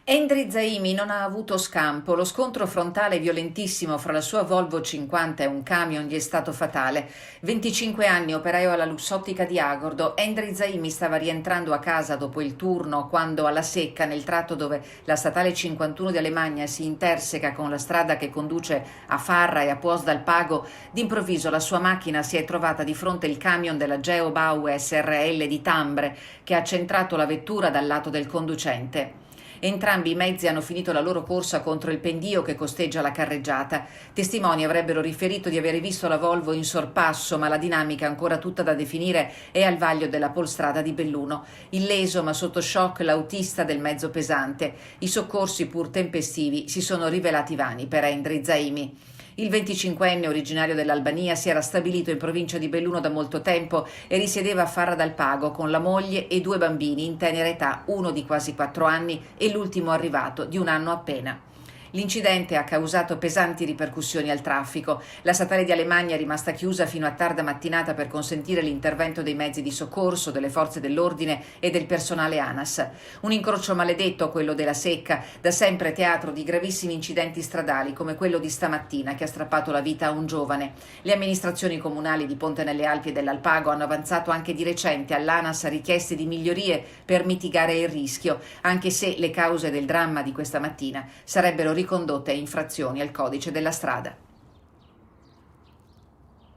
Endri Zaimi non ha avuto scampo, lo scontro frontale violentissimo fra la sua Volvo 50 e un camion gli è stato fatale. 25 anni, operaio alla Luxottica di Agordo, Endri Zaimi stava rientrando a casa dopo il turno quando alla secca, nel tratto dove la statale 51 di Alemagna si interseca con la strada che conduce a Farra e a Puos dal Pago, d'improvviso la sua macchina si è trovata di fronte il camion della Geobau SRL di Tambre che ha centrato la vettura dal lato del conducente. Entrambi i mezzi hanno finito la loro corsa contro il pendio che costeggia la carreggiata. Testimoni avrebbero riferito di avere visto la Volvo in sorpasso, ma la dinamica ancora tutta da definire è al vaglio della Polstrada di Belluno. Illeso ma sotto shock l'autista del mezzo pesante. I soccorsi, pur tempestivi, si sono rivelati vani per Endri Zaimi. Il 25enne, originario dell'Albania, si era stabilito in provincia di Belluno da molto tempo e risiedeva a Farra dal Pago con la moglie e due bambini in tenera età, uno di quasi 4 anni e l'ultimo arrivato di 1 anno appena. L'incidente ha causato pesanti ripercussioni al traffico. La statale di Alemagna è rimasta chiusa fino a tarda mattinata per consentire l'intervento dei mezzi di soccorso, delle forze dell'ordine e del personale ANAS. Un incrocio maledetto, quello della Secca, da sempre teatro di gravissimi incidenti stradali come quello di stamattina che ha strappato la vita a un giovane. Le amministrazioni comunali di Ponte nelle Alpi e dell'Alpago hanno avanzato anche di recente all'ANAS richieste di migliorie per mitigare il rischio, anche se le cause del dramma di questa mattina sarebbero ricondotte a infrazioni al codice della strada.